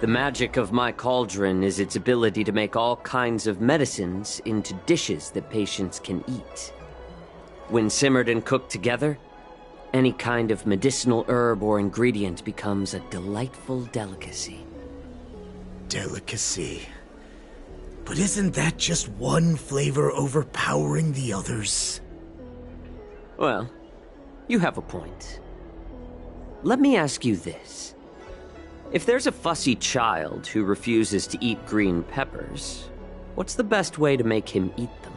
The magic of my cauldron is its ability to make all kinds of medicines into dishes that patients can eat. When simmered and cooked together, any kind of medicinal herb or ingredient becomes a delightful delicacy. Delicacy? But isn't that just one flavor overpowering the others? Well, you have a point. Let me ask you this. If there's a fussy child who refuses to eat green peppers, what's the best way to make him eat them?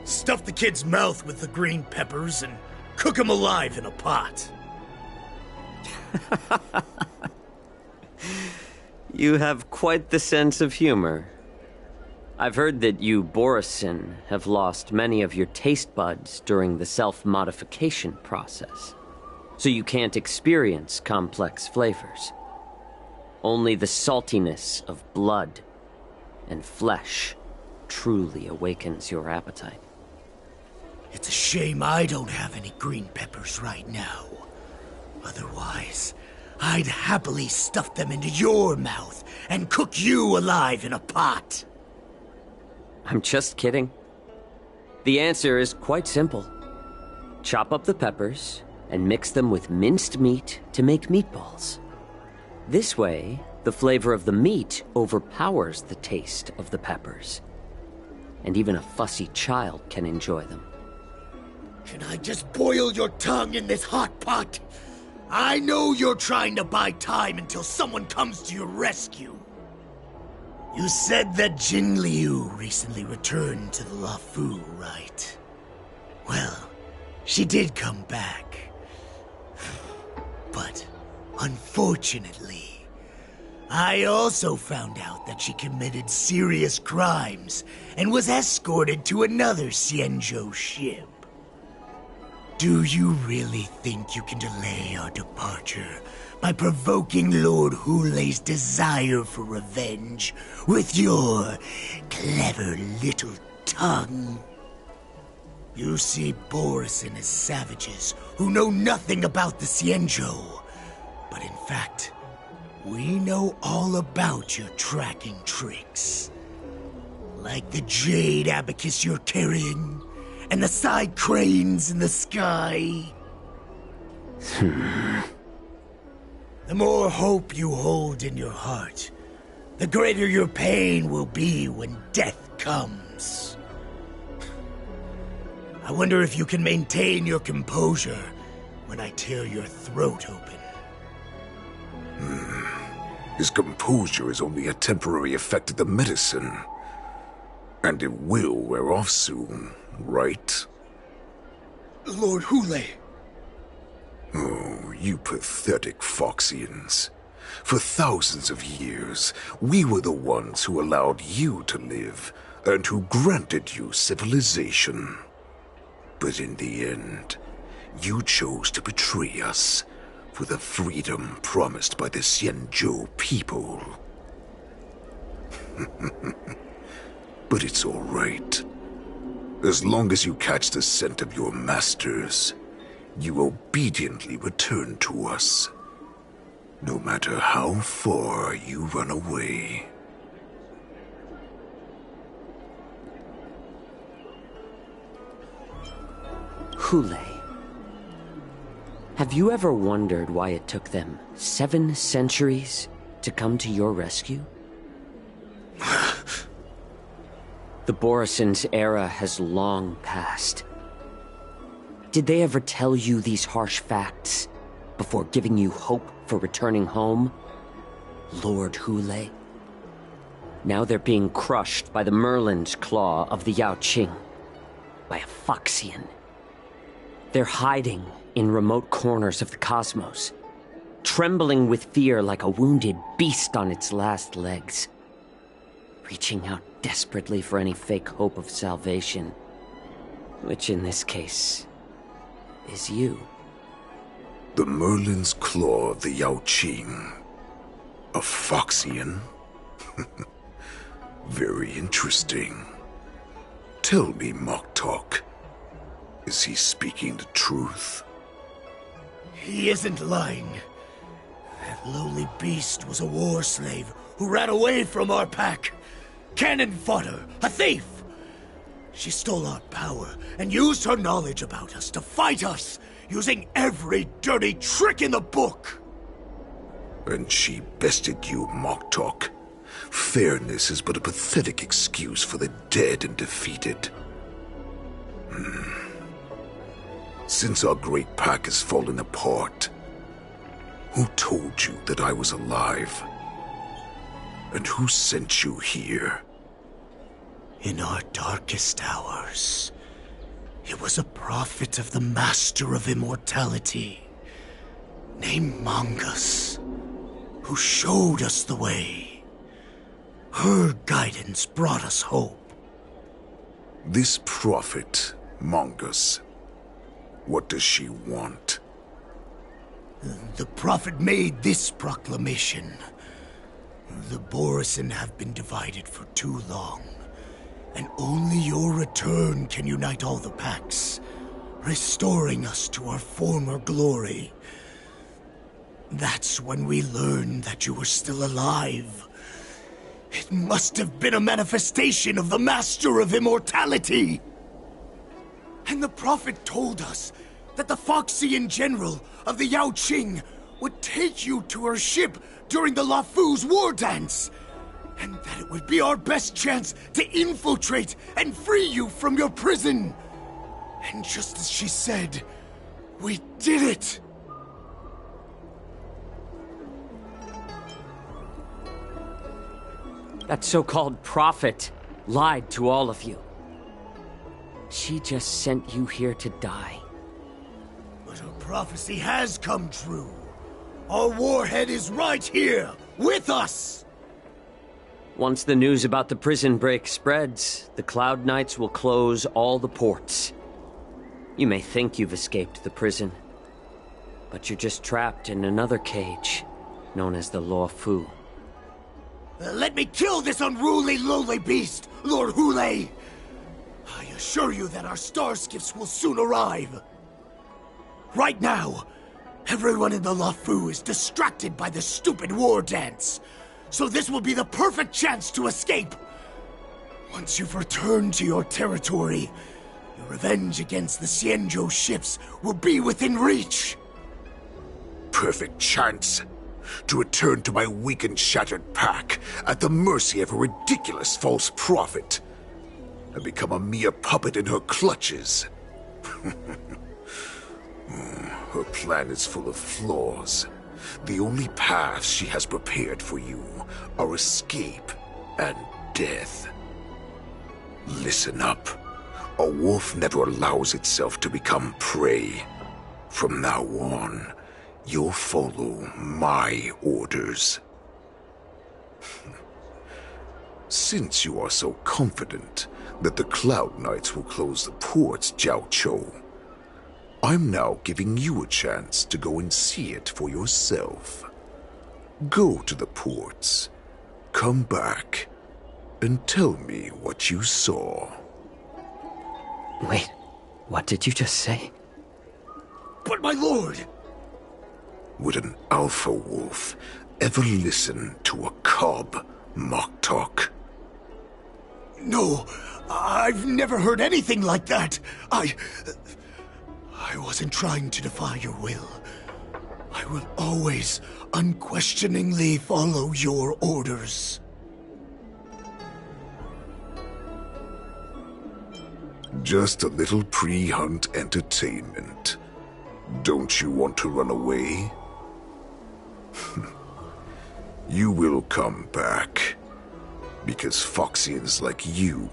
Stuff the kid's mouth with the green peppers and cook him alive in a pot. You have quite the sense of humor. I've heard that you, Borisin, have lost many of your taste buds during the self-modification process, so you can't experience complex flavors. Only the saltiness of blood and flesh truly awakens your appetite. It's a shame I don't have any green peppers right now. Otherwise, I'd happily stuff them into your mouth and cook you alive in a pot. I'm just kidding. The answer is quite simple. Chop up the peppers and mix them with minced meat to make meatballs. This way, the flavor of the meat overpowers the taste of the peppers. And even a fussy child can enjoy them. Can I just boil your tongue in this hot pot? I know you're trying to buy time until someone comes to your rescue. You said that Jin Liu recently returned to the Luofu, right? Well, she did come back. But, unfortunately, I also found out that she committed serious crimes and was escorted to another Xianzhou ship. Do you really think you can delay our departure by provoking Lord Hulei's desire for revenge with your clever little tongue? You see Borisin as savages who know nothing about the Xianzhou, but in fact, we know all about your tracking tricks. Like the jade abacus you're carrying, and the side cranes in the sky. The more hope you hold in your heart, the greater your pain will be when death comes. I wonder if you can maintain your composure when I tear your throat open. His composure is only a temporary effect of the medicine. And it will wear off soon, right? Lord Hulei! Oh, you pathetic Foxians. For thousands of years, we were the ones who allowed you to live, and who granted you civilization. But in the end, you chose to betray us for the freedom promised by the Xianzhou people. But it's all right. As long as you catch the scent of your masters, you obediently return to us. No matter how far you run away. Hulei. Have you ever wondered why it took them 7 centuries to come to your rescue? The Borisin's era has long passed. Did they ever tell you these harsh facts before giving you hope for returning home, Lord Hulei? Now they're being crushed by the Merlin's claw of the Yaoqing, by a Foxian. They're hiding in remote corners of the cosmos, trembling with fear like a wounded beast on its last legs, reaching out desperately for any fake hope of salvation, which in this case is you. The Merlin's claw of the Yaoqing. A Foxian? Very interesting. Tell me, Mock Talk. Is he speaking the truth? He isn't lying. At lowly beast was a war slave who ran away from our pack. Cannon fodder, a thief! She stole our power and used her knowledge about us to fight us, using every dirty trick in the book! And she bested you, Moktok. Fairness is but a pathetic excuse for the dead and defeated. Since our great pack has fallen apart, who told you that I was alive? And who sent you here? In our darkest hours, it was a prophet of the Master of Immortality, named Mongus, who showed us the way. Her guidance brought us hope. This prophet, Mongus, what does she want? The prophet made this proclamation. The Borisin have been divided for too long, and only your return can unite all the packs, restoring us to our former glory. That's when we learned that you were still alive. It must have been a manifestation of the Master of Immortality. And the prophet told us that the Foxian general of the Yao Qing would take you to her ship during the Lafu's war dance, and that it would be our best chance to infiltrate and free you from your prison. And just as she said, we did it! That so-called prophet lied to all of you. She just sent you here to die. But her prophecy has come true. Our warhead is right here, with us! Once the news about the prison break spreads, the Cloud Knights will close all the ports. You may think you've escaped the prison, but you're just trapped in another cage, known as the Lafu. Let me kill this unruly, lowly beast, Lord Hule! I assure you that our star skiffs will soon arrive. Right now, everyone in the Lafu is distracted by the stupid war dance, so this will be the perfect chance to escape. Once you've returned to your territory, your revenge against the Xianzhou ships will be within reach. Perfect chance to return to my weak and shattered pack at the mercy of a ridiculous false prophet and become a mere puppet in her clutches. Her plan is full of flaws. The only paths she has prepared for you are escape and death. Listen up. A wolf never allows itself to become prey. From now on, you'll follow my orders. Since you are so confident that the Cloud Knights will close the ports, Jiao Chou, I'm now giving you a chance to go and see it for yourself. Go to the ports, come back, and tell me what you saw. Wait, what did you just say? But my lord! Would an alpha wolf ever listen to a cub, Moktok? No, I've never heard anything like that. I wasn't trying to defy your will. I will always, unquestioningly follow your orders. Just a little pre-hunt entertainment. Don't you want to run away? You will come back. Because Foxians like you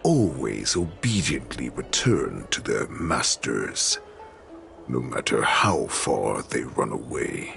always obediently return to their masters, no matter how far they run away.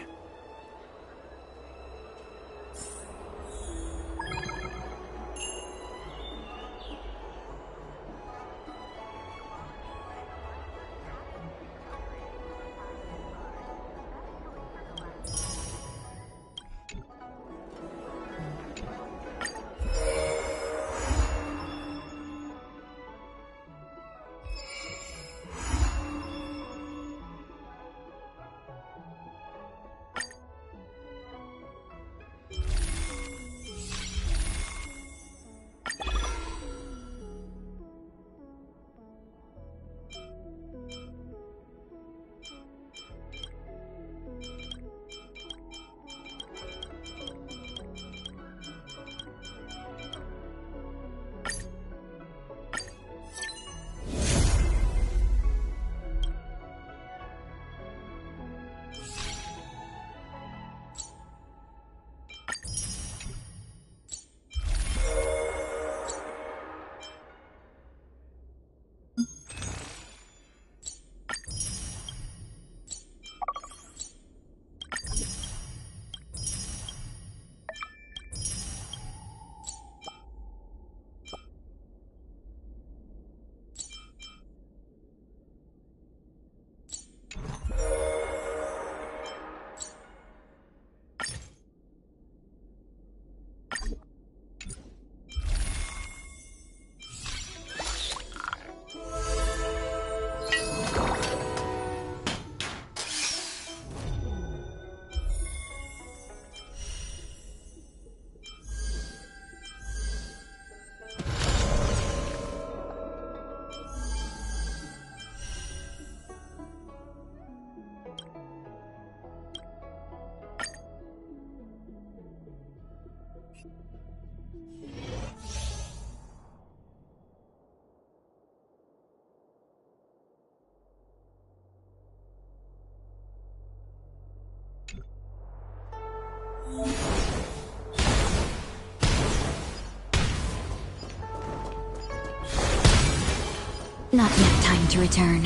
Not yet time to return.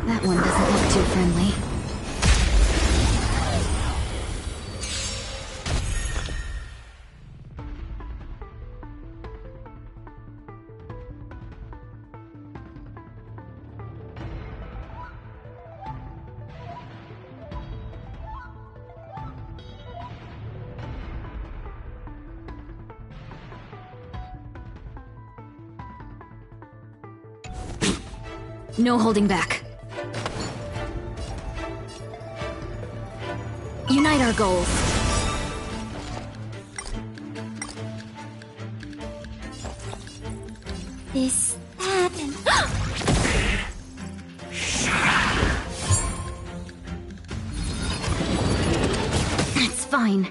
That one doesn't look too friendly. No holding back. Unite our goals. This, that, and... That's fine.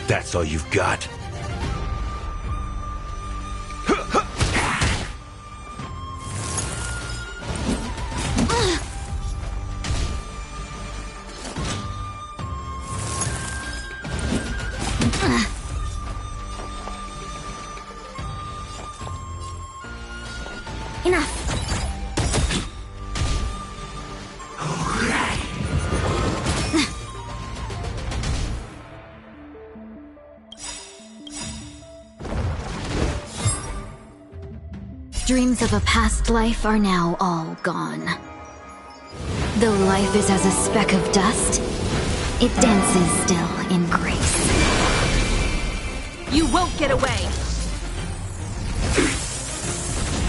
That's all you've got? Enough. Dreams of a past life are now all gone. Though life is as a speck of dust, it dances still in grace. You won't get away!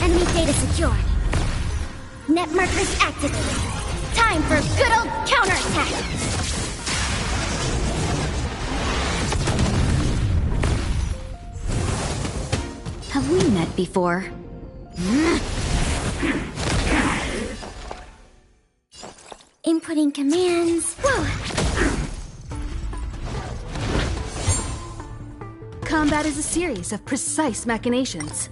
Enemy data secured. Net markers activated. Time for a good old counterattack! Have we met before? Inputting commands. Whoa! Combat is a series of precise machinations.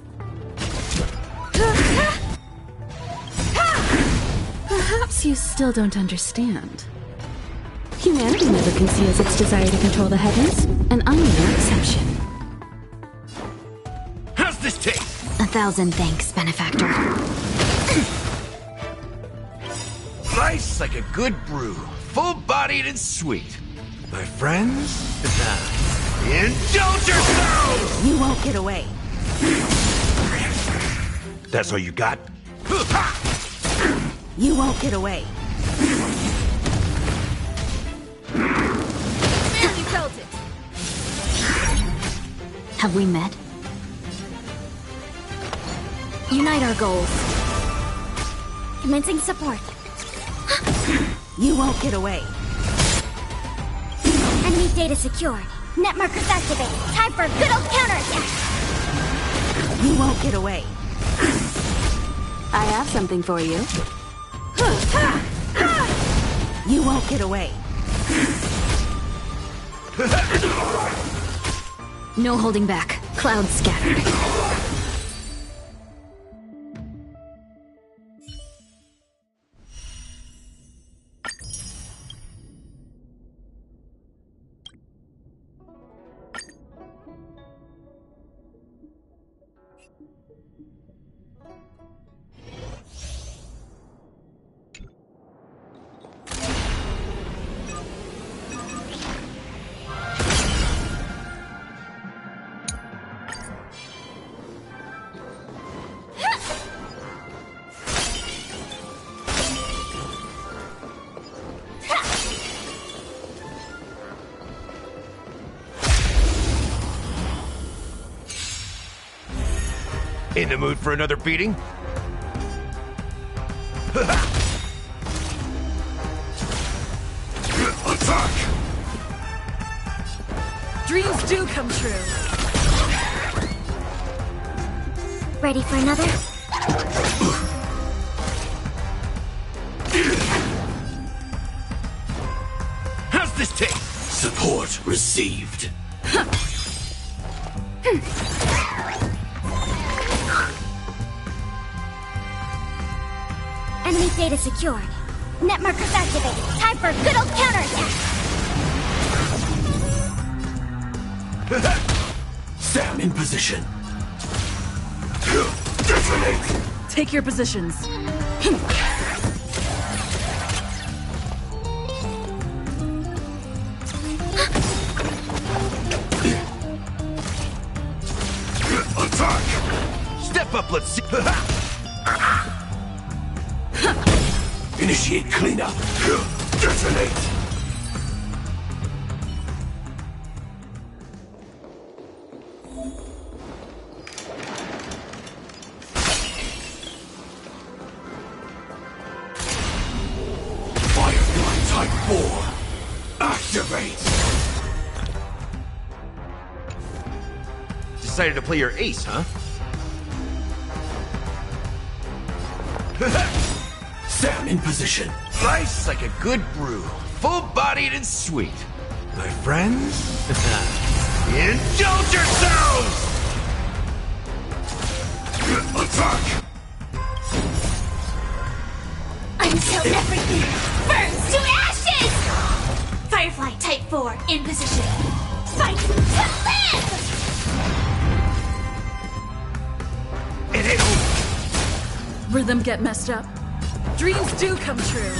Perhaps you still don't understand. Humanity never conceals its desire to control the heavens, and I'm no exception. How's this taste? 1,000 thanks, benefactor. Nice like a good brew, full-bodied and sweet. My friends, indulge yourselves! You won't get away. That's all you got? You won't get away. There, you felt it. Have we met? Unite our goals. Commencing support. You won't get away. Enemy data secured. Net markers activated. Time for a good old counterattack! You won't get away. I have something for you. You won't get away. No holding back. Clouds scattered. In the mood for another beating? Attack! Dreams do come true. Ready for another? How's this taste? Support received. Enemy data secured. Net markers activated. Time for a good old counterattack. Sam in position. Detonate! Take your positions. Attack! Step up, let's see. Initiate cleanup. Detonate! Firefly Type 4. Activate! Decided to play your ace, huh? Sam in position. Nice like a good brew. Full-bodied and sweet. My friends, indulge yourselves! Attack! Until everything burns to ashes! Firefly Type 4 in position. Fight to live! It ain't over. Rhythm get messed up. Dreams do come true.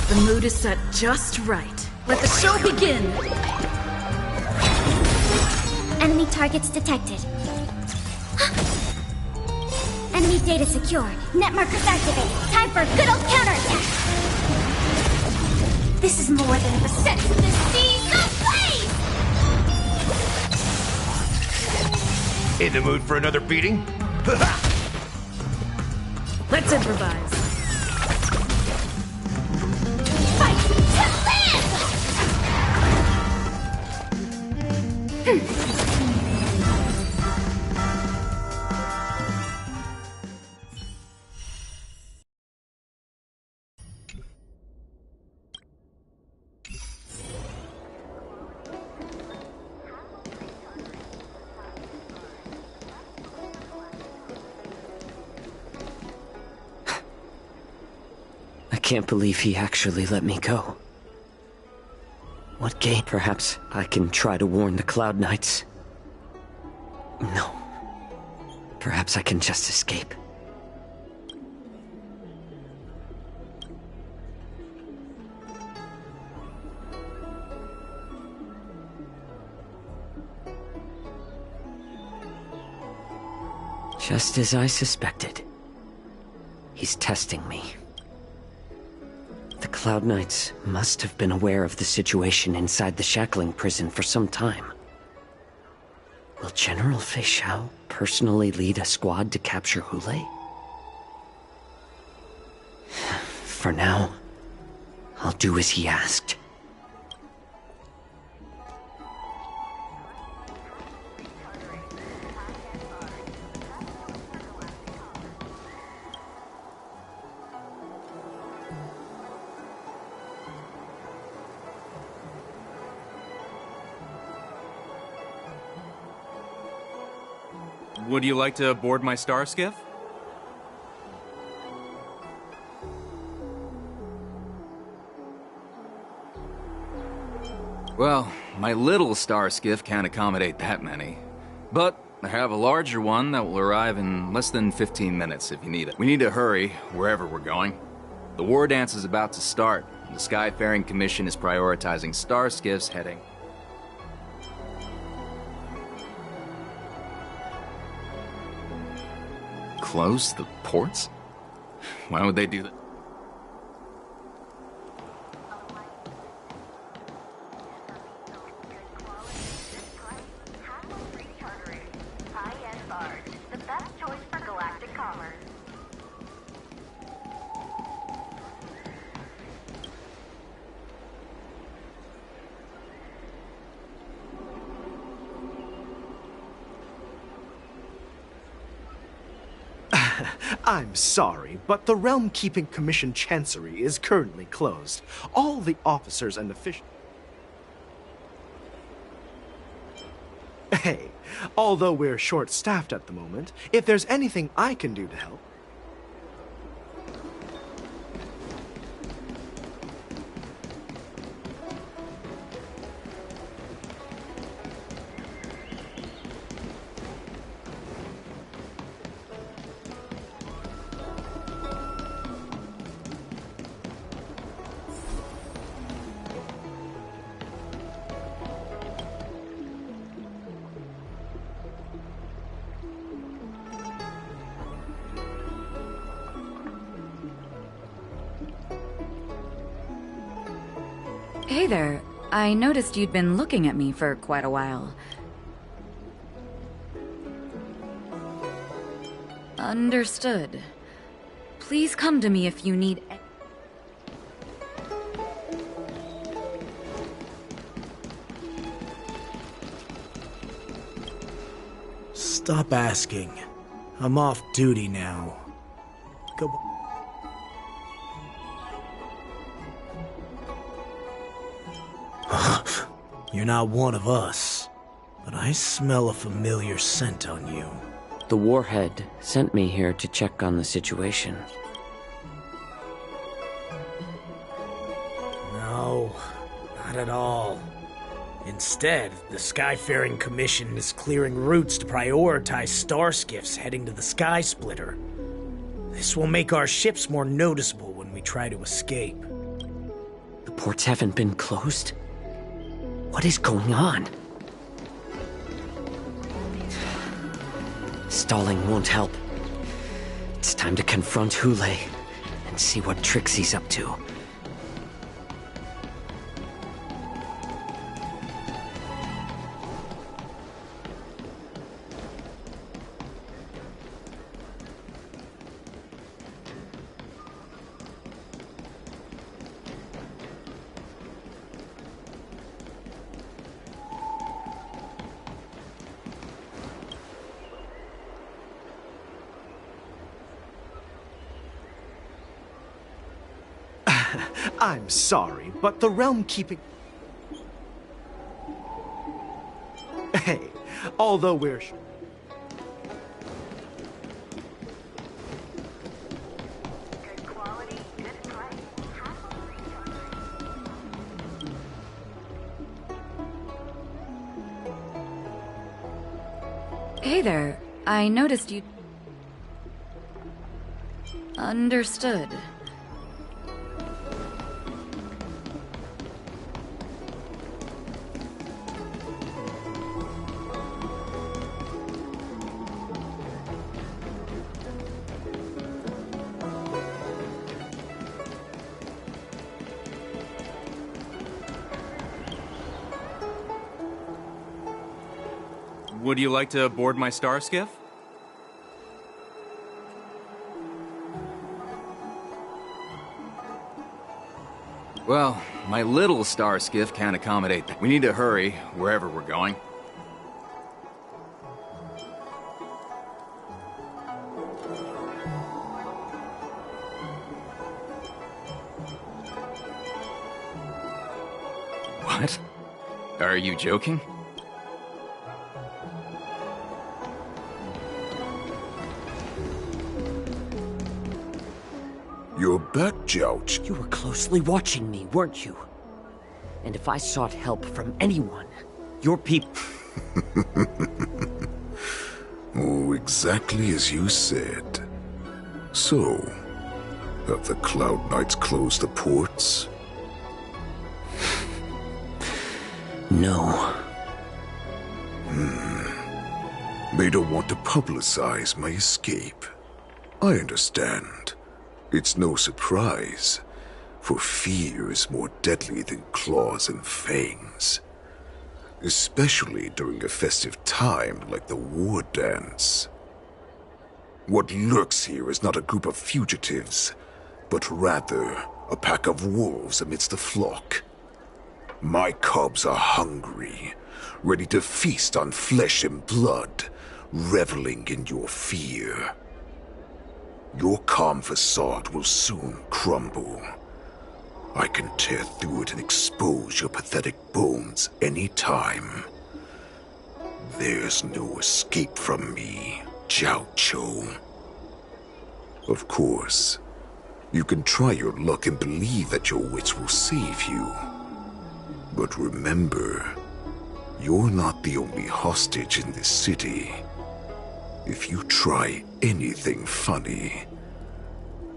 The mood is set just right. Let the show begin! Enemy targets detected. Enemy data secured. Net markers activated. Time for a good old counterattack. This is more than the sense of the seas of blaze! In the mood for another beating? Let's improvise. Fight to live! I can't believe he actually let me go. What game? Perhaps I can try to warn the Cloud Knights. No. Perhaps I can just escape. Just as I suspected. He's testing me. The Cloud Knights must have been aware of the situation inside the shackling prison for some time. Will General Fei Xiao personally lead a squad to capture Hule? For now, I'll do as he asked. Would you like to board my star skiff? Well, my little star skiff can't accommodate that many. But I have a larger one that will arrive in less than 15 minutes if you need it. We need to hurry wherever we're going. The war dance is about to start, and the Skyfaring Commission is prioritizing star skiffs heading. Close the ports? Why would they do that? I'm sorry, but the Realm Keeping Commission Chancery is currently closed. All the officers and officials... Hey, although we're short-staffed at the moment, if there's anything I can do to help... Hey there. I noticed you'd been looking at me for quite a while. Understood. Please come to me if you need... Stop asking. I'm off duty now. Go. You're not one of us, but I smell a familiar scent on you. The Warhead sent me here to check on the situation. No, not at all. Instead, the Skyfaring Commission is clearing routes to prioritize star skiffs heading to the Sky Splitter. This will make our ships more noticeable when we try to escape. The ports haven't been closed? What is going on? Stalling won't help. It's time to confront Hule and see what tricks he's up to. I'm sorry, but the realm keeping... Hey, although we're... Hey there. I noticed you... Understood. Would you like to board my star skiff? Well, my little star skiff can't accommodate that. We need to hurry wherever we're going. What? Are you joking? You're back, Jouch. You were closely watching me, weren't you? And if I sought help from anyone, your people... Oh, exactly as you said. So, have the Cloud Knights closed the ports? No. They don't want to publicize my escape. I understand. It's no surprise, for fear is more deadly than claws and fangs. Especially during a festive time like the war dance. What lurks here is not a group of fugitives, but rather a pack of wolves amidst the flock. My cubs are hungry, ready to feast on flesh and blood, reveling in your fear. Your calm facade will soon crumble. I can tear through it and expose your pathetic bones any time. There's no escape from me, Jiao Cho. Of course, you can try your luck and believe that your wits will save you. But remember, you're not the only hostage in this city. If you try anything funny,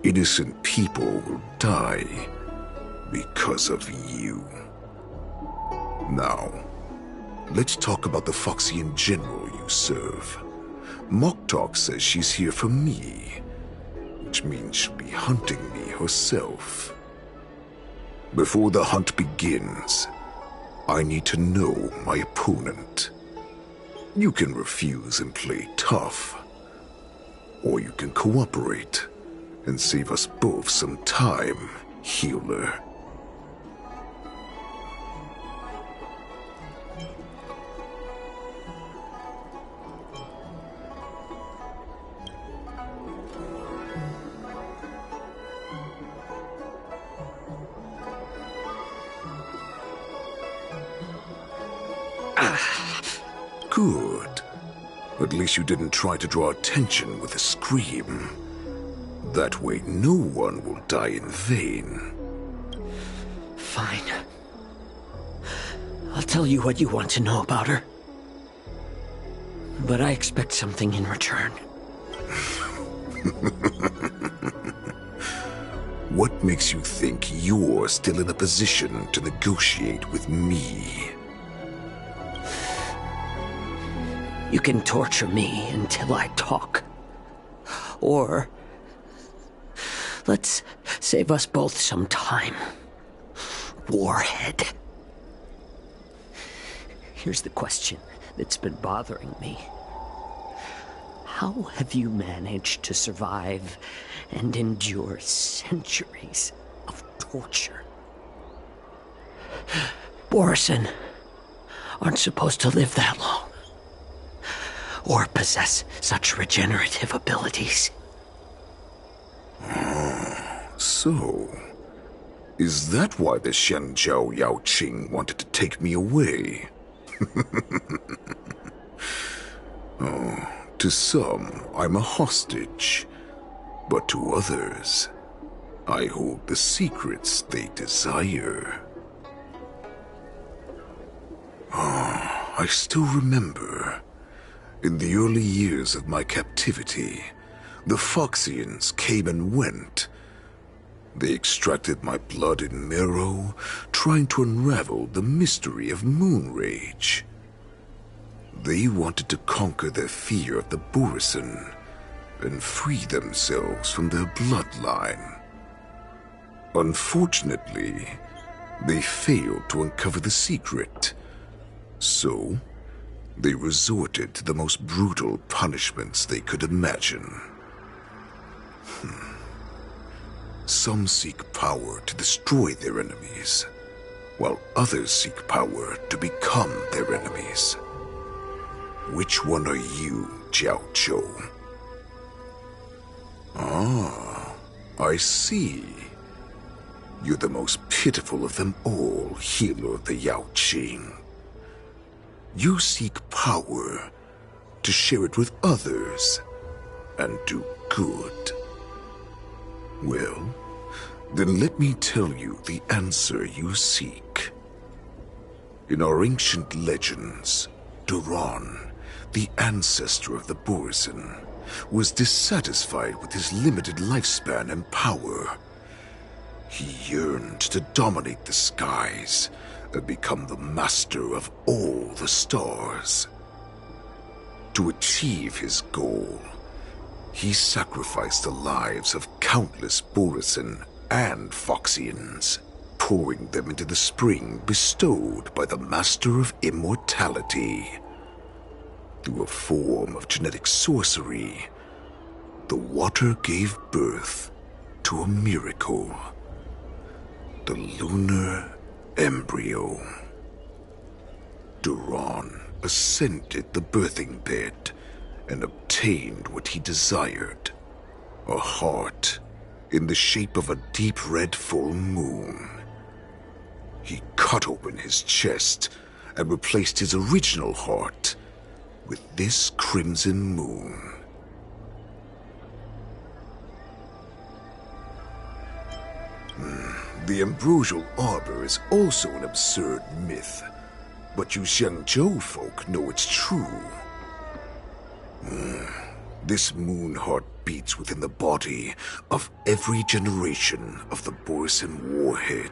innocent people will die because of you. Now, let's talk about the Foxian general you serve. Moktok says she's here for me, which means she'll be hunting me herself. Before the hunt begins, I need to know my opponent. You can refuse and play tough, or you can cooperate and save us both some time, healer. Good. At least you didn't try to draw attention with a scream. That way no one will die in vain. Fine. I'll tell you what you want to know about her. But I expect something in return. What makes you think you're still in a position to negotiate with me? You can torture me until I talk. Or let's save us both some time. Warhead. Here's the question that's been bothering me. How have you managed to survive and endure centuries of torture? Borisin aren't supposed to live that long, or possess such regenerative abilities. So, is that why the Shenjiao Yao Qing wanted to take me away? Oh, to some, I'm a hostage, but to others, I hold the secrets they desire. I still remember. In the early years of my captivity, the Foxians came and went. They extracted my blood and marrow, trying to unravel the mystery of moon rage. They wanted to conquer their fear of the Borisin and free themselves from their bloodline. Unfortunately, they failed to uncover the secret, so they resorted to the most brutal punishments they could imagine. Some seek power to destroy their enemies, while others seek power to become their enemies. Which one are you, Jiao Cho? Ah, I see. You're the most pitiful of them all, healer of the Yao Qing. You seek power to share it with others and do good. Well, then let me tell you the answer you seek. In our ancient legends, Duran, the ancestor of the Borisin, was dissatisfied with his limited lifespan and power. He yearned to dominate the skies and become the master of all the stars. To achieve his goal, he sacrificed the lives of countless Borisin and Foxians, pouring them into the spring bestowed by the Master of Immortality. Through a form of genetic sorcery, the water gave birth to a miracle. The lunar embryo. Duran ascended the birthing bed and obtained what he desired, a heart in the shape of a deep red full moon. He cut open his chest and replaced his original heart with this crimson moon. The ambrosial arbor is also an absurd myth, but you Xiangzhou folk know it's true. This moon heart beats within the body of every generation of the Borisin warhead.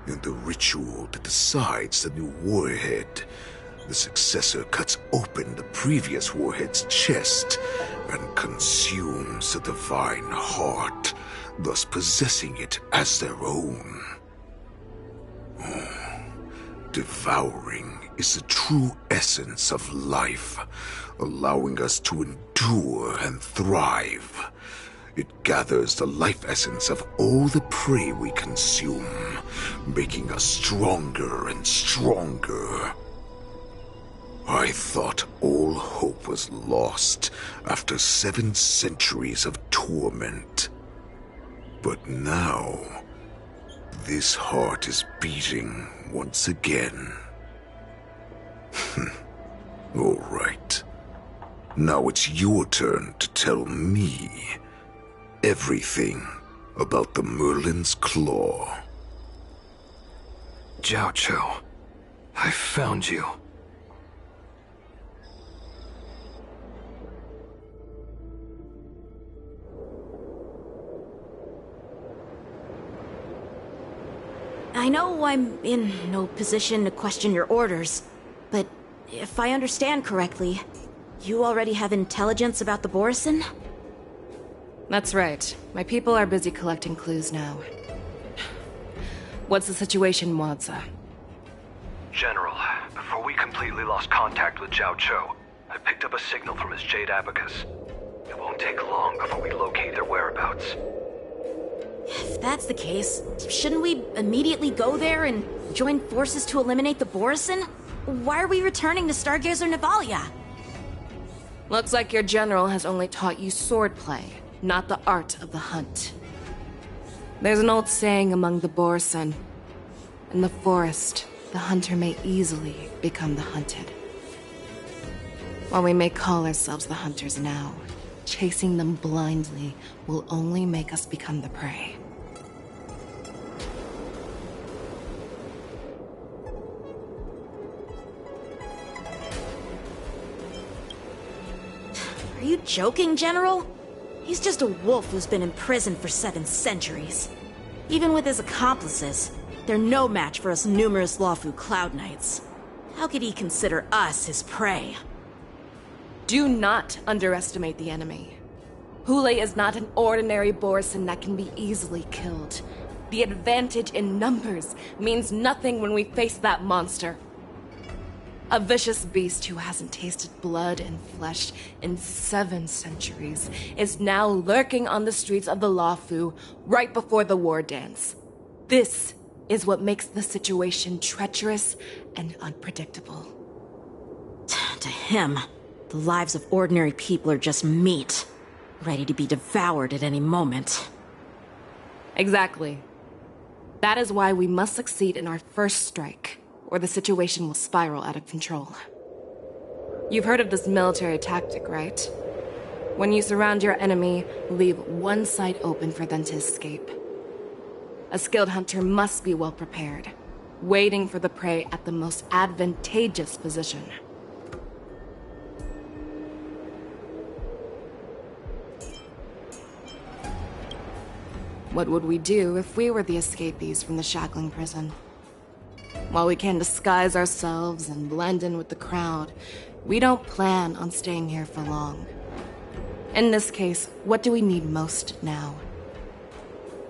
In the ritual that decides the new warhead, the successor cuts open the previous warhead's chest and consumes the divine heart, thus possessing it as their own. Devouring is the true essence of life, allowing us to endure and thrive. It gathers the life essence of all the prey we consume, making us stronger and stronger. I thought all hope was lost after 7 centuries of torment. But now, this heart is beating once again. All right. Now it's your turn to tell me everything about the Merlin's Claw. Jiao Cho, I found you. I know I'm in no position to question your orders, but if I understand correctly, you already have intelligence about the Borisin? That's right. My people are busy collecting clues now. What's the situation, Wadza? General, before we completely lost contact with Jiao Cho, I picked up a signal from his Jade Abacus. It won't take long before we locate their whereabouts. If that's the case, shouldn't we immediately go there and join forces to eliminate the Borisin? Why are we returning to Stargazer Navalia? Looks like your general has only taught you swordplay, not the art of the hunt. There's an old saying among the Borisin. In the forest, the hunter may easily become the hunted. While we may call ourselves the hunters now, chasing them blindly will only make us become the prey. Are you joking, General? He's just a wolf who's been imprisoned for 7 centuries. Even with his accomplices, they're no match for us numerous Lawfu Cloud Knights. How could he consider us his prey? Do not underestimate the enemy. Hule is not an ordinary Borisin that can be easily killed. The advantage in numbers means nothing when we face that monster. A vicious beast who hasn't tasted blood and flesh in 7 centuries is now lurking on the streets of the Lawfu right before the war dance. This is what makes the situation treacherous and unpredictable. To him, the lives of ordinary people are just meat, ready to be devoured at any moment. Exactly. That is why we must succeed in our first strike, or the situation will spiral out of control. You've heard of this military tactic, right? When you surround your enemy, leave one side open for them to escape. A skilled hunter must be well prepared, waiting for the prey at the most advantageous position. What would we do if we were the escapees from the shackling prison? While we can disguise ourselves and blend in with the crowd, we don't plan on staying here for long. In this case, what do we need most now?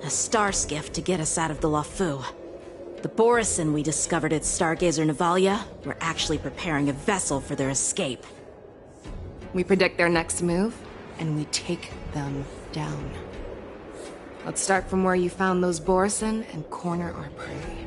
A star skiff to get us out of the Lawfu. The Borisin we discovered at Stargazer Navalia were actually preparing a vessel for their escape. We predict their next move, and we take them down. Let's start from where you found those Borisin and corner our prey.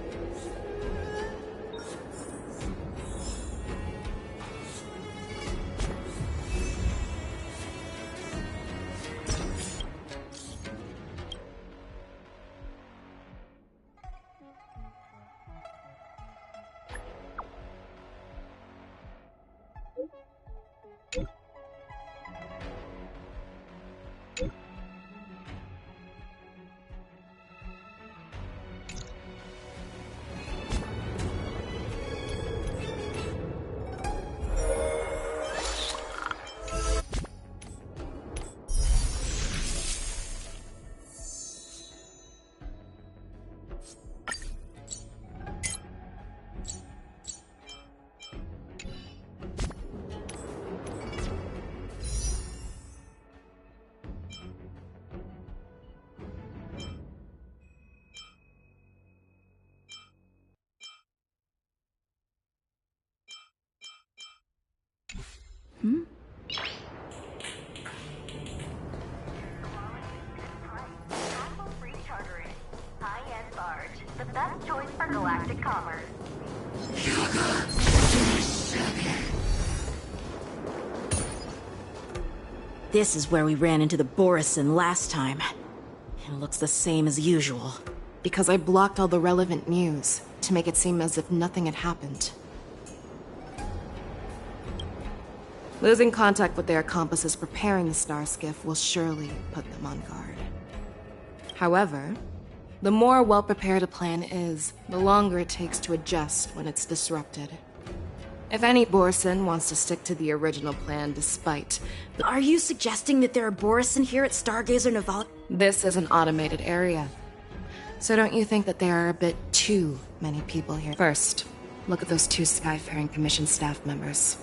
High-end barge, the best choice for galactic commerce. This is where we ran into the Borison last time. It looks the same as usual. Because I blocked all the relevant news to make it seem as if nothing had happened. Losing contact with their accomplices preparing the star skiff will surely put them on guard. However, the more well-prepared a plan is, the longer it takes to adjust when it's disrupted. If any Borison wants to stick to the original plan despite... Are you suggesting that there are Borison here at Stargazer Naval? This is an automated area. So don't you think that there are a bit too many people here? First, look at those 2 Skyfaring Commission staff members.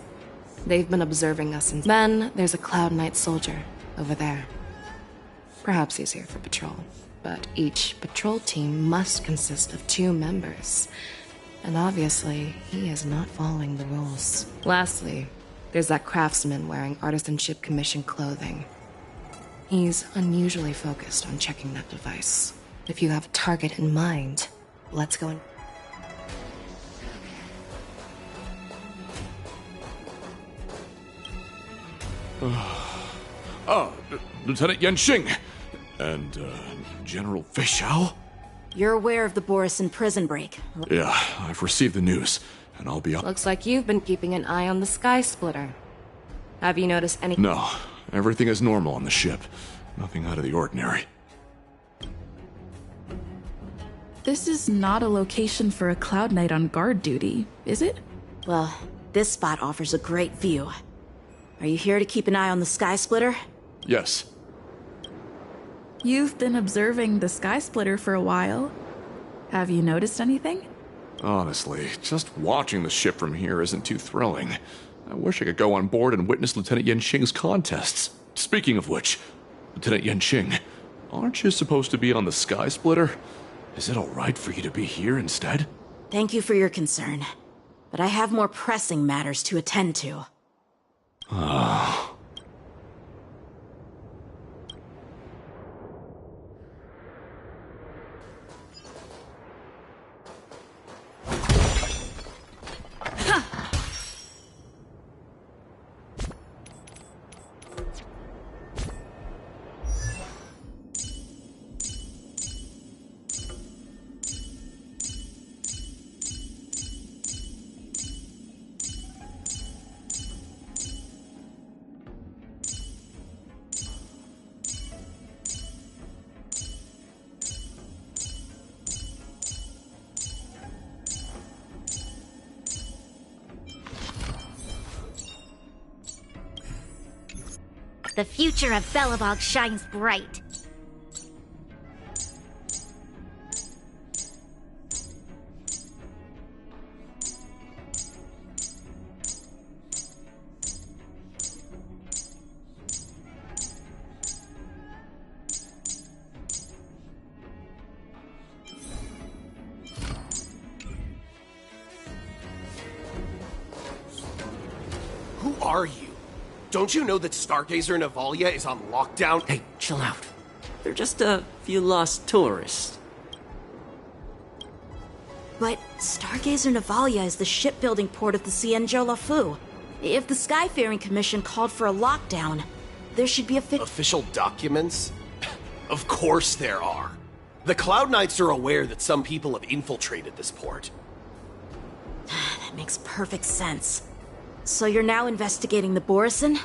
They've been observing us, and then there's a Cloud Knight soldier over there. Perhaps he's here for patrol, but each patrol team must consist of 2 members. And obviously, he is not following the rules. Lastly, there's that craftsman wearing Artisanship Commission clothing. He's unusually focused on checking that device. If you have a target in mind, let's go in. Lieutenant Yenxing and General Feixiao? You're aware of the Borison prison break. Yeah, I've received the news, and I'll be up. Looks like you've been keeping an eye on the Sky Splitter. Have you noticed any— No, everything is normal on the ship. Nothing out of the ordinary. This is not a location for a Cloud Knight on guard duty, is it? Well, this spot offers a great view. Are you here to keep an eye on the Sky Splitter? Yes. You've been observing the Sky Splitter for a while. Have you noticed anything? Honestly, just watching the ship from here isn't too thrilling. I wish I could go on board and witness Lieutenant Yenxing's contests. Speaking of which, Lieutenant Yenxing, aren't you supposed to be on the Sky Splitter? Is it alright for you to be here instead? Thank you for your concern, but I have more pressing matters to attend to. Ah. The future of Belobog shines bright. Who are you? Don't you know that Stargazer Navalia is on lockdown? Hey, chill out. They're just a few lost tourists. But Stargazer Navalia is the shipbuilding port of the Cienjo Lafu. If the Skyfaring Commission called for a lockdown, there should be official documents? Of course there are. The Cloud Knights are aware that some people have infiltrated this port. That makes perfect sense. So you're now investigating the Borison?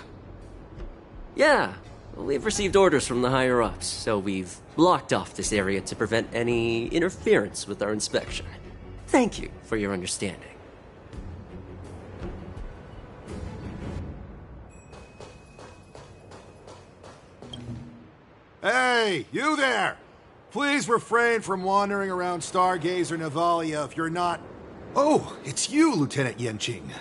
Yeah, we've received orders from the higher-ups, so we've blocked off this area to prevent any interference with our inspection. Thank you for your understanding. Hey, you there! Please refrain from wandering around Stargazer Navalia if you're not... Oh, it's you, Lieutenant Yenxing.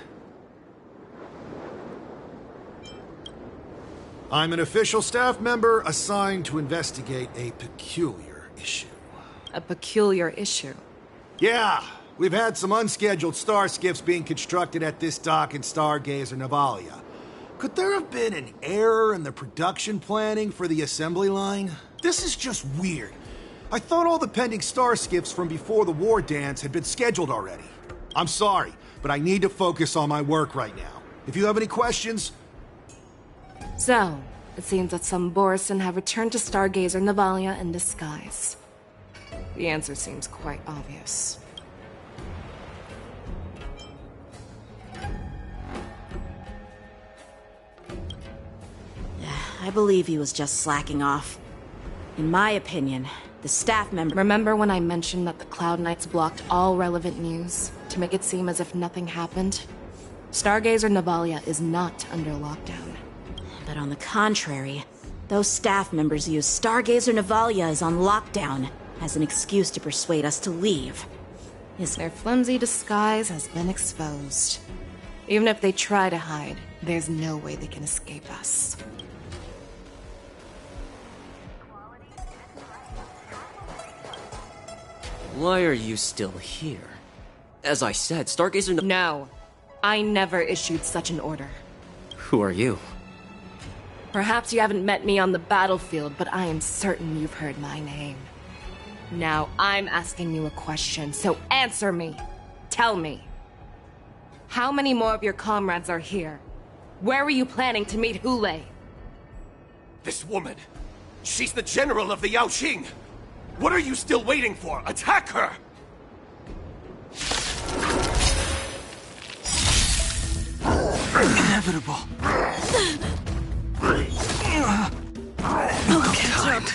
I'm an official staff member assigned to investigate a peculiar issue. A peculiar issue? Yeah, we've had some unscheduled star skiffs being constructed at this dock in Stargazer Navalia. Could there have been an error in the production planning for the assembly line? This is just weird. I thought all the pending star skiffs from before the war dance had been scheduled already. I'm sorry, but I need to focus on my work right now. If you have any questions... So, it seems that some Borison have returned to Stargazer Navalia in disguise. The answer seems quite obvious. I believe he was just slacking off. In my opinion, the staff member... Remember when I mentioned that the Cloud Knights blocked all relevant news to make it seem as if nothing happened? Stargazer Navalia is not under lockdown. But on the contrary, those staff members use Stargazer Navalia is on lockdown as an excuse to persuade us to leave. Their flimsy disguise has been exposed. Even if they try to hide, there's no way they can escape us. Why are you still here? As I said, Stargazer... No. I never issued such an order. Who are you? Perhaps you haven't met me on the battlefield, but I am certain you've heard my name. Now, I'm asking you a question, so answer me. Tell me. How many more of your comrades are here? Where were you planning to meet Hule? This woman, she's the general of the Yaoxing! What are you still waiting for? Attack her! Inevitable. Kind.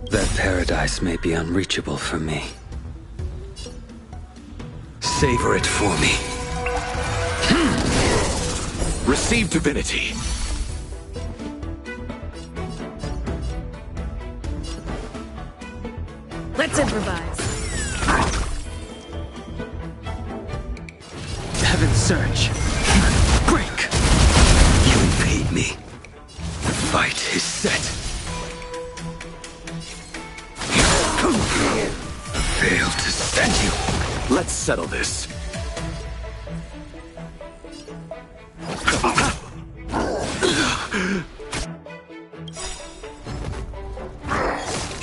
That paradise may be unreachable for me. Savor it for me. Receive divinity. Let's improvise. Heaven surge. Break. You invade me. The fight is set. Fail to send you. Let's settle this.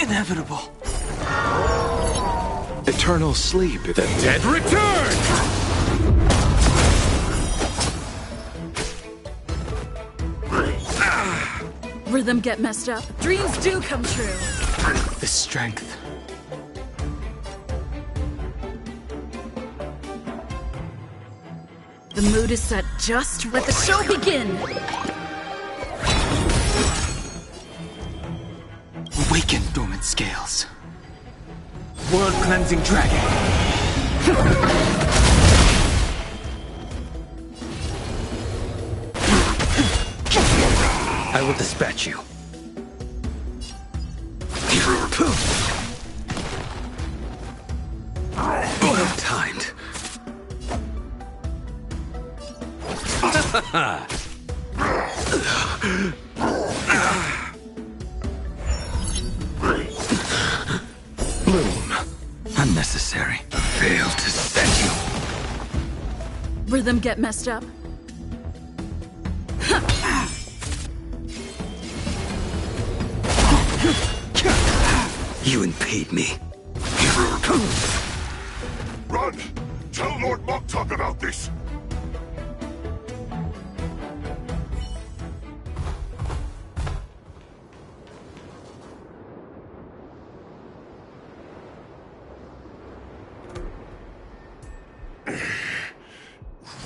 Inevitable. Eternal sleep. The dead return! Rhythm get messed up. Dreams do come true. The strength. The mood is set just. Let the show begin. Awaken dormant scales. World cleansing dragon. I will dispatch you. Well timed. Bloom. Unnecessary. Fail to send you. Rhythm get messed up. You impede me. Run! Tell Lord Moktok about this!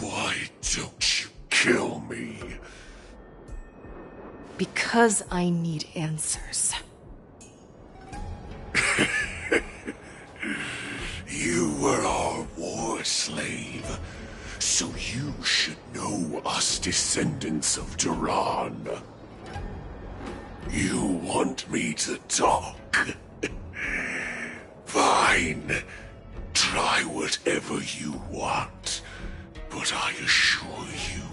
Why don't you kill me? Because I need answers. You were our war slave, so you should know us descendants of Duran. You want me to talk? Fine. Try whatever you want, but I assure you,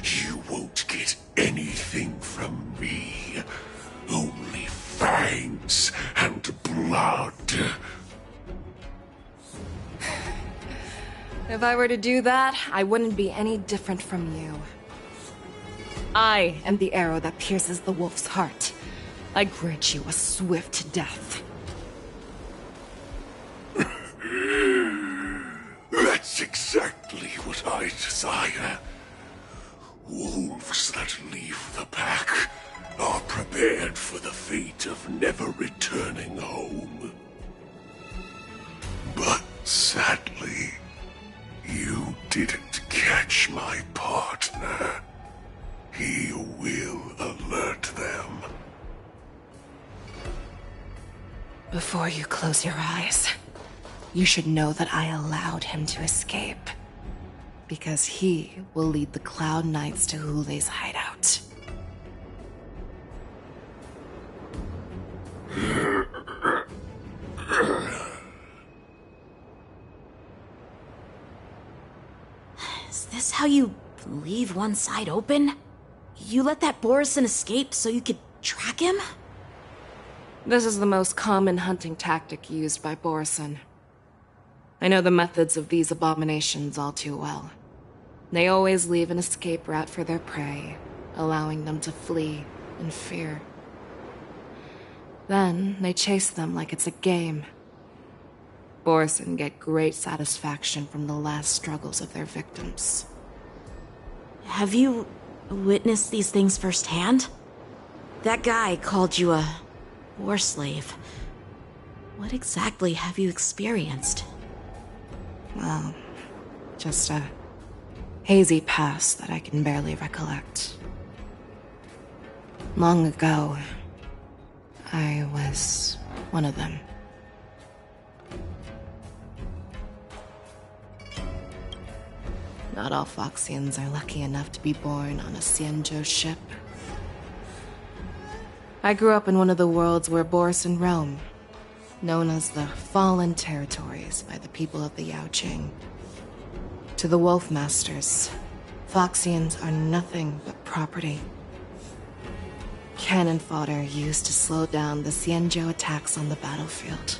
you won't get anything from me. Only fangs and blood. If I were to do that, I wouldn't be any different from you. I am the arrow that pierces the wolf's heart. I grant you a swift death. That's exactly what I desire. Wolves that leave the pack are prepared for the fate of never returning home. But sadly, you didn't catch my partner. He will alert them. Before you close your eyes, you should know that I allowed him to escape. Because he will lead the Cloud Knights to Hule's hideout. Is this how you leave one side open? You let that Borison escape so you could track him? This is the most common hunting tactic used by Borison. I know the methods of these abominations all too well. They always leave an escape route for their prey, allowing them to flee in fear. Then they chase them like it's a game. Borison get great satisfaction from the last struggles of their victims. Have you witnessed these things firsthand? That guy called you a war slave. What exactly have you experienced? Well, just a hazy past that I can barely recollect. Long ago, I was one of them. Not all Foxians are lucky enough to be born on a Xianzhou ship. I grew up in one of the worlds where Borison roam, known as the Fallen Territories by the people of the Yaoqing. To the Wolf Masters, Foxians are nothing but property. Cannon fodder used to slow down the Xianzhou attacks on the battlefield.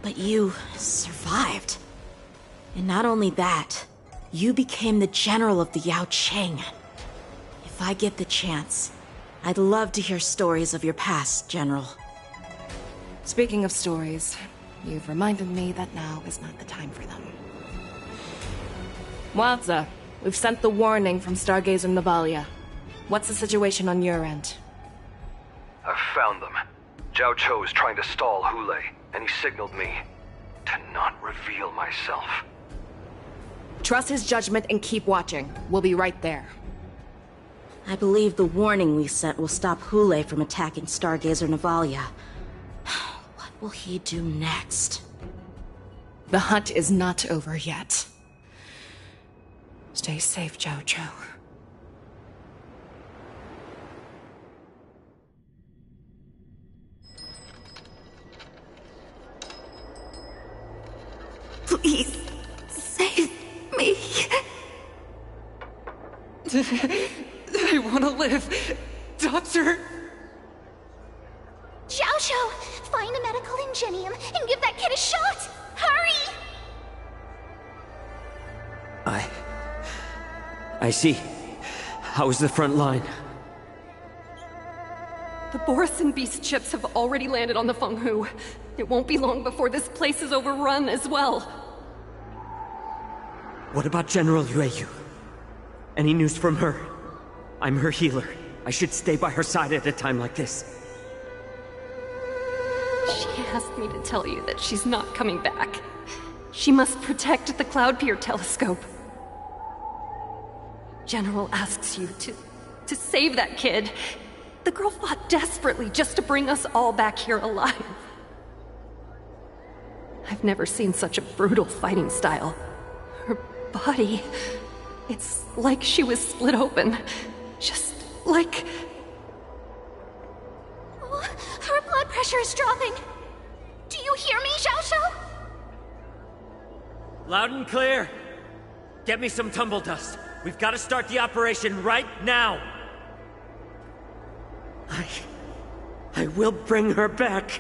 But you survived. And not only that, you became the general of the Yaoqing. If I get the chance, I'd love to hear stories of your past, General. Speaking of stories, you've reminded me that now is not the time for them. Wadza, we've sent the warning from Stargazer Navalia. What's the situation on your end? I've found them. Zhao Cho is trying to stall Hule, and he signaled me to not reveal myself. Trust his judgment and keep watching. We'll be right there. I believe the warning we sent will stop Hule from attacking Stargazer Navalia. What will he do next? The hunt is not over yet. Stay safe, Zhao Cho. Please, save me. I want to live. Doctor! Xiaoshu, find a medical ingenium and give that kid a shot! Hurry! I see. How's the front line? The Borison beast chips have already landed on the Fenghu. It won't be long before this place is overrun as well. What about General Yueyu? Any news from her? I'm her healer. I should stay by her side at a time like this. She asked me to tell you that she's not coming back. She must protect the Cloud Pier telescope. General asks you to save that kid. The girl fought desperately just to bring us all back here alive. I've never seen such a brutal fighting style. Her body... it's like she was split open. Just like... Oh, her blood pressure is dropping. Do you hear me, Xiaoshu? Loud and clear. Get me some tumble dust. We've got to start the operation right now. I will bring her back.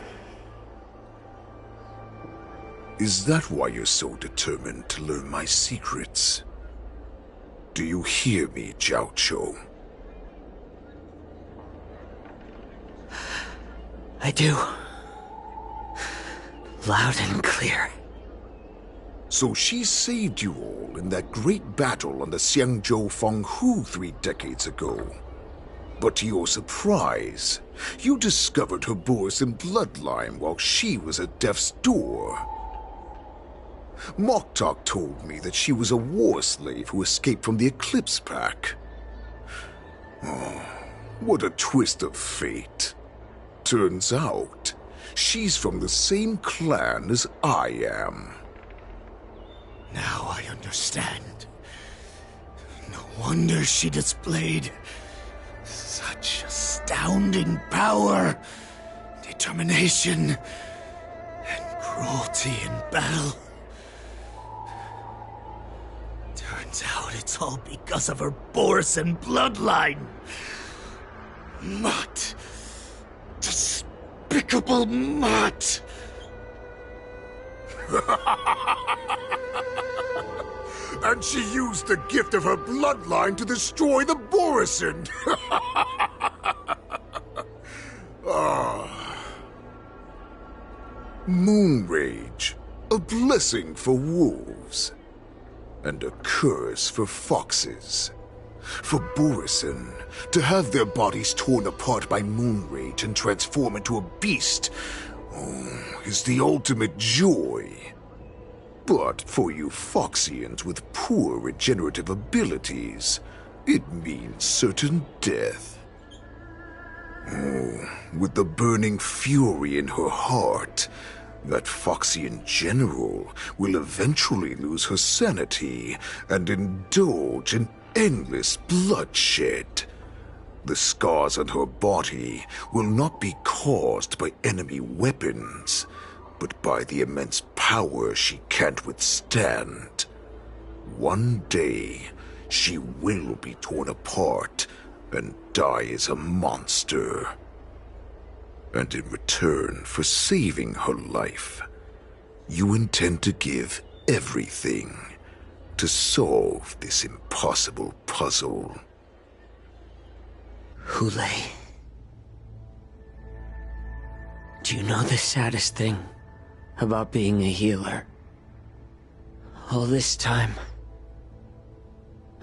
Is that why you're so determined to learn my secrets? Do you hear me, Jiao Cho? I do. Loud and clear. So she saved you all in that great battle on the Xiangzhou Fenghu 3 decades ago. But to your surprise, you discovered her Borisin bloodline while she was at death's door. Moktok told me that she was a war slave who escaped from the Eclipse Pack. Oh, what a twist of fate. Turns out, she's from the same clan as I am. Now I understand. No wonder she displayed such astounding power, determination, and cruelty in battle. Turns out it's all because of her Borisin bloodline. Mutt. Despicable mutt. And she used the gift of her bloodline to destroy the Borisin. Moon Rage, a blessing for wolves, and a curse for foxes. For Borisin, to have their bodies torn apart by Moon Rage and transform into a beast, is the ultimate joy. But for you Foxians with poor regenerative abilities, it means certain death. With the burning fury in her heart, that Foxian general will eventually lose her sanity and indulge in endless bloodshed. The scars on her body will not be caused by enemy weapons, but by the immense power she can't withstand. One day, she will be torn apart and die as a monster. And in return for saving her life, you intend to give everything to solve this impossible puzzle. Hulei. Do you know the saddest thing about being a healer? All this time,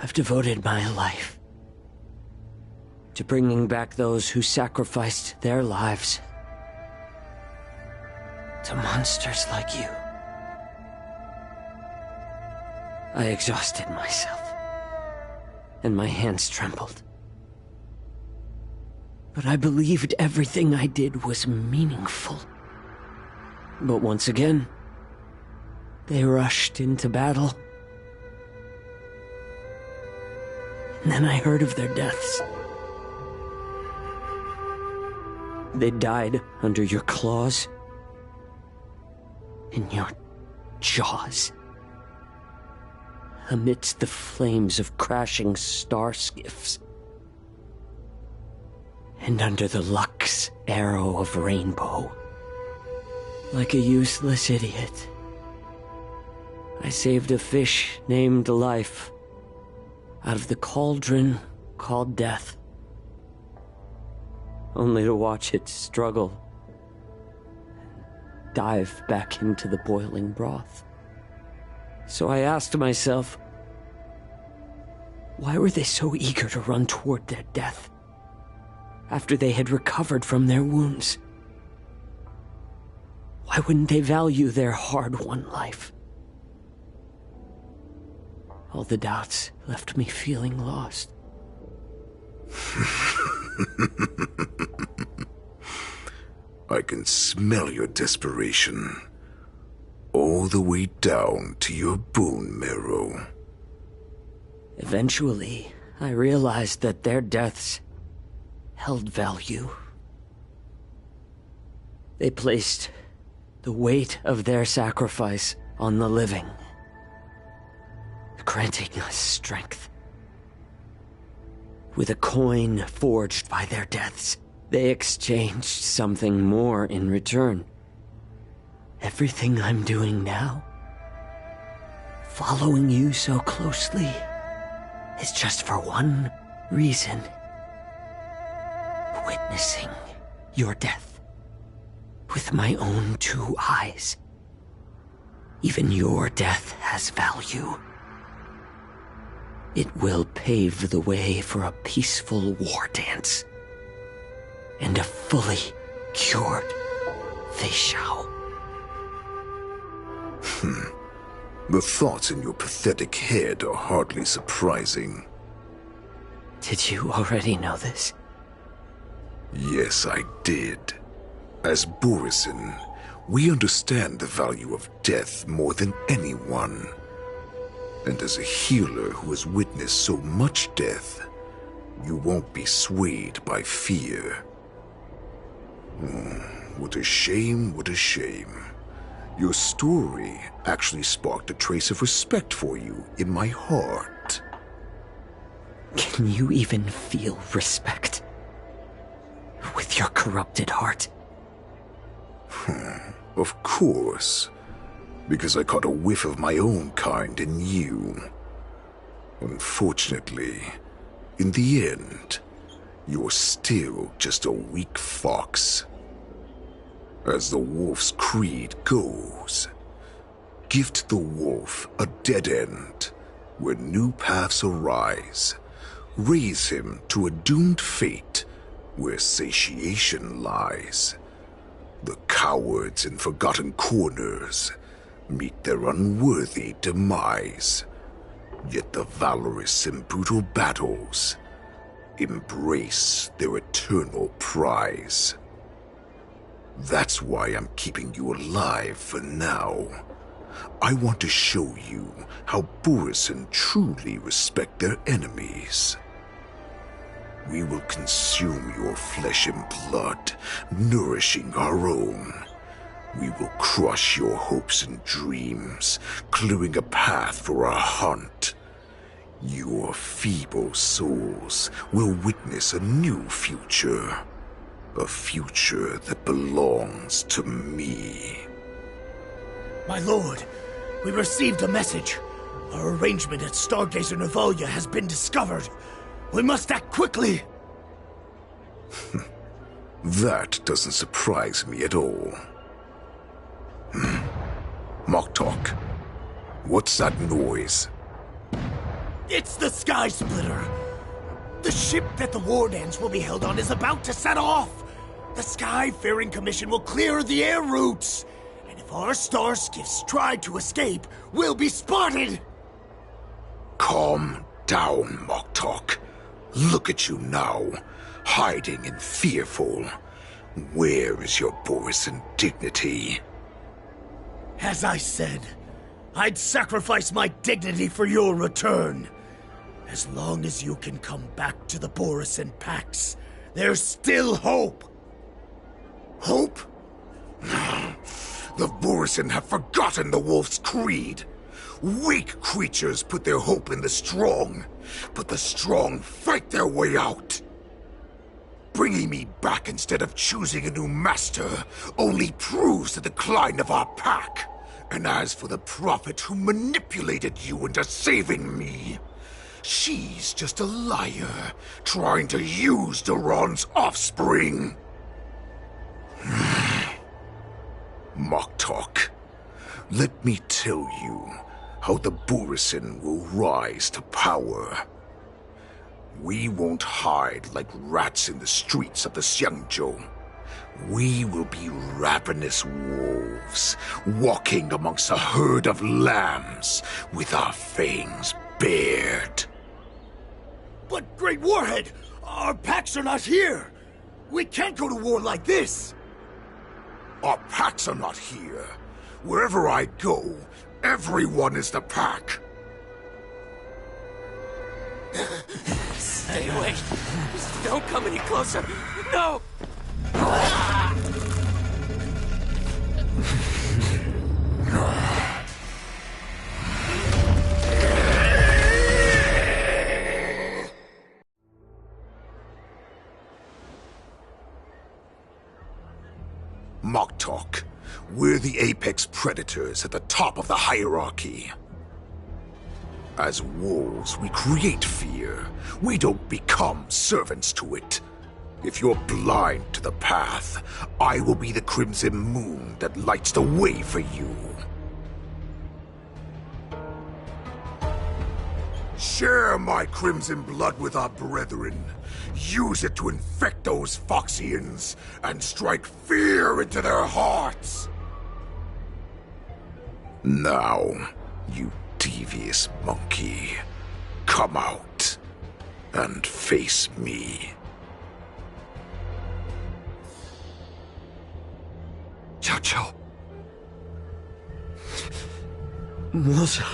I've devoted my life to bringing back those who sacrificed their lives to monsters like you. I exhausted myself, and my hands trembled. But I believed everything I did was meaningful. But once again, they rushed into battle. And then I heard of their deaths. They died under your claws, in your jaws, amidst the flames of crashing star skiffs, and under the Lux arrow of Rainbow. Like a useless idiot, I saved a fish named Life out of the cauldron called Death, only to watch it struggle and dive back into the boiling broth. So I asked myself, why were they so eager to run toward their death after they had recovered from their wounds? Why wouldn't they value their hard-won life? All the doubts left me feeling lost. I can smell your desperation, all the way down to your bone marrow. Eventually, I realized that their deaths held value. They placed the weight of their sacrifice on the living, granting us strength. With a coin forged by their deaths, they exchanged something more in return. Everything I'm doing now, following you so closely, is just for one reason. Witnessing your death with my own 2 eyes. Even your death has value. It will pave the way for a peaceful war dance and a fully cured Feixiao. The thoughts in your pathetic head are hardly surprising. Did you already know this? Yes, I did. As Borisin, we understand the value of death more than anyone. And as a healer who has witnessed so much death, you won't be swayed by fear. What a shame, what a shame. Your story actually sparked a trace of respect for you in my heart. Can you even feel respect with your corrupted heart? Of course. Because I caught a whiff of my own kind in you. Unfortunately, in the end, you're still just a weak fox. As the wolf's creed goes, gift the wolf a dead end where new paths arise. Raise him to a doomed fate where satiation lies. The cowards in forgotten corners meet their unworthy demise. Yet the valorous in brutal battles embrace their eternal prize. That's why I'm keeping you alive for now. I want to show you how Borisin truly respect their enemies. We will consume your flesh and blood, nourishing our own. We will crush your hopes and dreams, clearing a path for our hunt. Your feeble souls will witness a new future. A future that belongs to me. My lord, we received a message. Our arrangement at Stargazer Navalia has been discovered. We must act quickly. That doesn't surprise me at all. Moktok, what's that noise? It's the Sky Splitter. The ship that the war dance will be held on is about to set off. The Skyfaring Commission will clear the air routes. And if our star skiffs try to escape, we'll be spotted. Calm down, Moktok. Look at you now, hiding and fearful. Where is your Borisin dignity? As I said, I'd sacrifice my dignity for your return. As long as you can come back to the Borisin Pax, there's still hope. Hope? The Borisin have forgotten the wolf's creed. Weak creatures put their hope in the strong, but the strong fight their way out. Bringing me back instead of choosing a new master only proves the decline of our pack. And as for the prophet who manipulated you into saving me, she's just a liar trying to use Duran's offspring. Moktok, let me tell you how the Borisin will rise to power. We won't hide like rats in the streets of the Xiangzhou. We will be ravenous wolves, walking amongst a herd of lambs with our fangs bared. But, Great Warhead, our packs are not here. We can't go to war like this. Our packs are not here. Wherever I go, everyone is the pack. Stay away. Just don't come any closer. No! Moktok, We're the apex predators at the top of the hierarchy. As wolves, we create fear. We don't become servants to it. If you're blind to the path, I will be the crimson moon that lights the way for you. Share my crimson blood with our brethren. Use it to infect those Foxians and strike fear into their hearts. Now, you devious monkey, come out and face me. Xiao. Moza.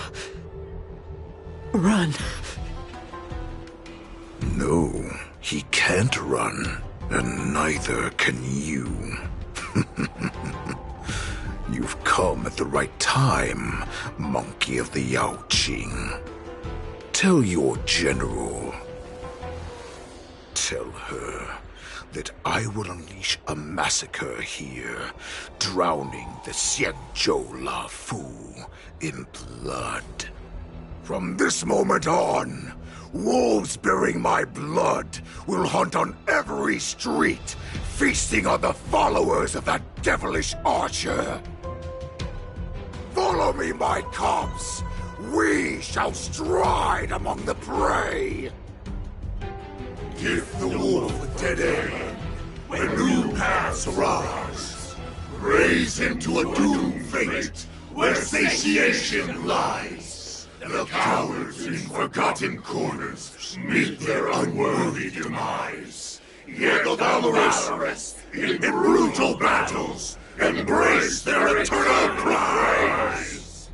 Run. No, he can't run, and neither can you. You've come at the right time, monkey of the Yaoqing. Tell your general. Tell her that I will unleash a massacre here, drowning the Xianzhou Lafu in blood. From this moment on, wolves bearing my blood will hunt on every street, feasting on the followers of that devilish archer. Follow me, my cubs! We shall stride among the prey! Give the wolf a dead end when new paths arise. Raise him to a doomed fate where satiation lies. The cowards in forgotten corners meet their unworthy demise. Yet the valorous in brutal battles embrace their eternal prize.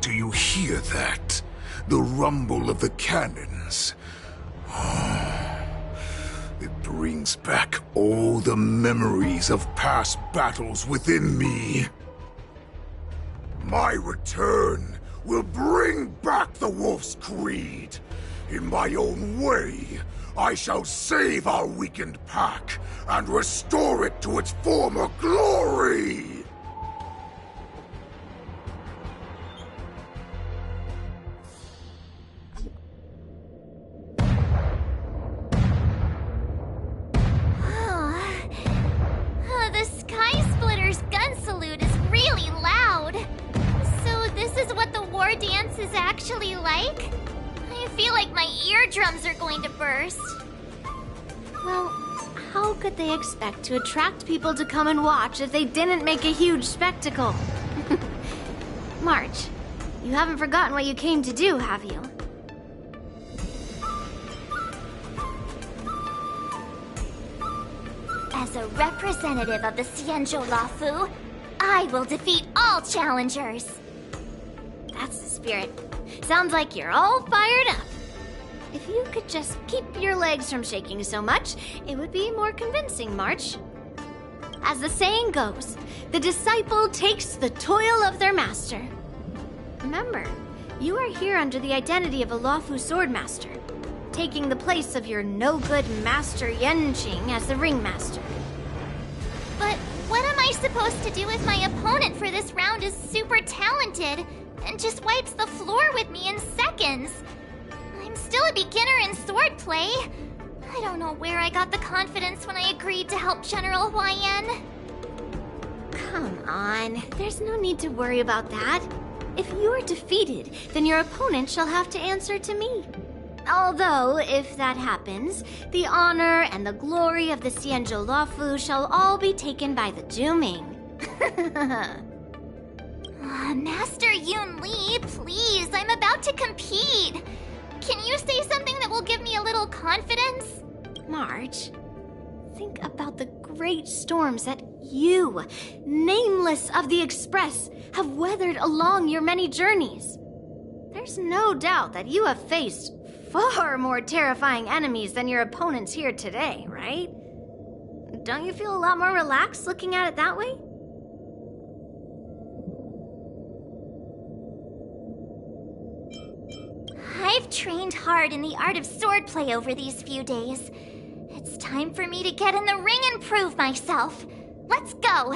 Do you hear that? The rumble of the cannons. It brings back all the memories of past battles within me. My return will bring back the Wolf's Creed. In my own way, I shall save our weakened pack and restore it to its former glory! The Sky Splitter's gun salute is really loud. So this is what the war dance is actually like? I feel like my eardrums are going to burst. Well, how could they expect to attract people to come and watch if they didn't make a huge spectacle? March, you haven't forgotten what you came to do, have you? As a representative of the Xianzhou Lafu, I will defeat all challengers. That's the spirit. Sounds like you're all fired up. If you could just keep your legs from shaking so much, it would be more convincing, March. As the saying goes, the disciple takes the toil of their master. Remember, you are here under the identity of a Lafu swordmaster, taking the place of your no-good master Yanqing as the ringmaster. But what am I supposed to do if my opponent for this round is super talented and just wipes the floor with me in seconds? I'm still a beginner in swordplay. I don't know where I got the confidence when I agreed to help General Huaiyan. Come on, there's no need to worry about that. If you are defeated, then your opponent shall have to answer to me. Although, if that happens, the honor and the glory of the Xianzhou Lafu shall all be taken by the Juming. Master Yun Li, please, I'm about to compete. Can you say something that will give me a little confidence? March, think about the great storms that you, nameless of the Express, have weathered along your many journeys. There's no doubt that you have faced far more terrifying enemies than your opponents here today, right? Don't you feel a lot more relaxed looking at it that way? I've trained hard in the art of swordplay over these few days. It's time for me to get in the ring and prove myself. Let's go!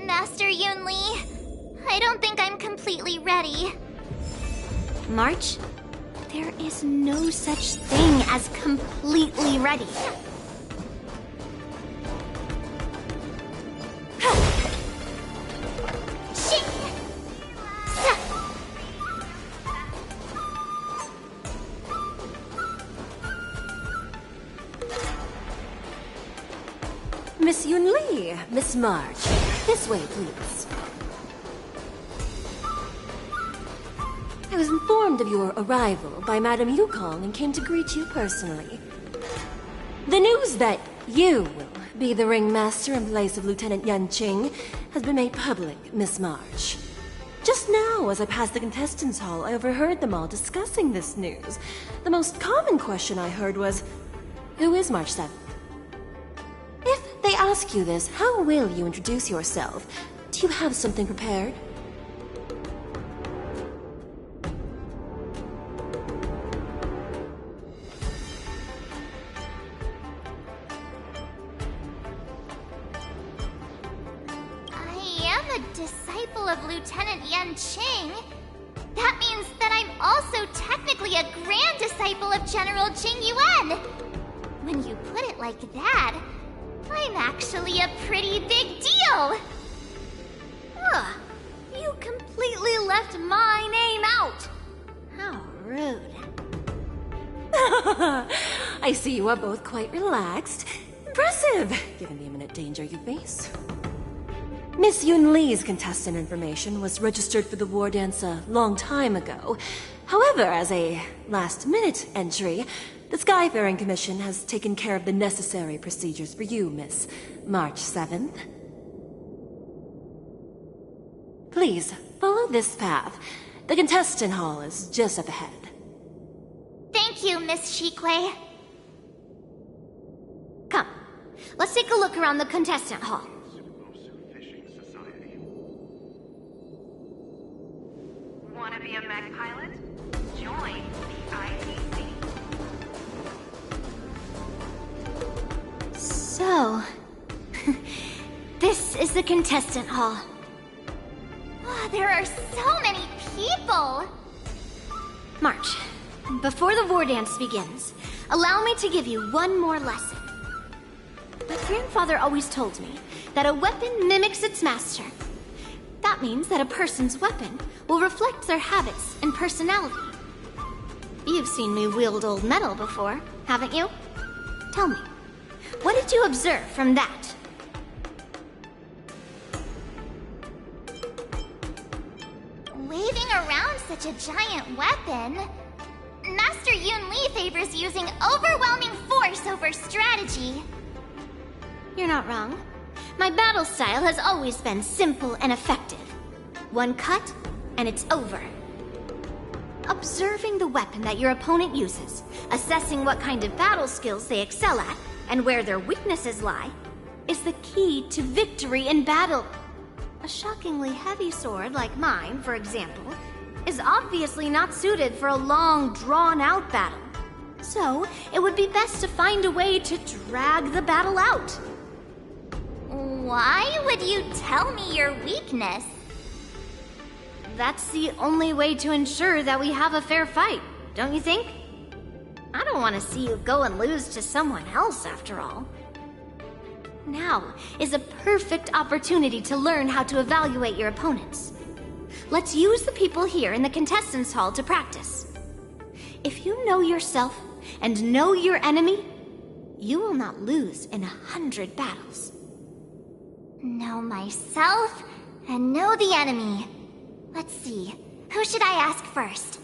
Master Yunli, I don't think I'm completely ready. March, there is no such thing as completely ready. Miss Yunli, Miss March, this way, please. I was informed of your arrival by Madame Yukong and came to greet you personally. The news that you will be the ringmaster in place of Lieutenant Yanqing has been made public, Miss March. Just now, as I passed the contestants' hall, I overheard them all discussing this news. The most common question I heard was, who is March 7th? If they ask you this, how will you introduce yourself? Do you have something prepared? Disciple of Lieutenant Yanqing. That means that I'm also technically a grand disciple of General Jing Yuan. When you put it like that, I'm actually a pretty big deal. Ugh, you completely left my name out. How rude. I see you are both quite relaxed. Impressive, given the imminent danger you face. Miss Yunli's contestant information was registered for the war dance a long time ago. However, as a last-minute entry, the Skyfaring Commission has taken care of the necessary procedures for you, Miss March 7th. Please, follow this path. The contestant hall is just up ahead. Thank you, Miss Shikwe. Come, let's take a look around the contestant hall. Want to be a mech pilot? Join the ITC. So, this is the contestant hall. Oh, there are so many people! March, before the war dance begins, allow me to give you one more lesson. My grandfather always told me that a weapon mimics its master. That means that a person's weapon will reflect their habits and personality. You've seen me wield old metal before, haven't you? Tell me, what did you observe from that? Waving around such a giant weapon, Master Yunli favors using overwhelming force over strategy. You're not wrong. My battle style has always been simple and effective. One cut, and it's over. Observing the weapon that your opponent uses, assessing what kind of battle skills they excel at, and where their weaknesses lie, is the key to victory in battle. A shockingly heavy sword like mine, for example, is obviously not suited for a long, drawn-out battle. So, it would be best to find a way to drag the battle out. Why would you tell me your weakness? That's the only way to ensure that we have a fair fight, don't you think? I don't want to see you go and lose to someone else, after all. Now is a perfect opportunity to learn how to evaluate your opponents. Let's use the people here in the contestants' hall to practice. If you know yourself and know your enemy, you will not lose in 100 battles. Know myself and know the enemy. Let's see, who should I ask first?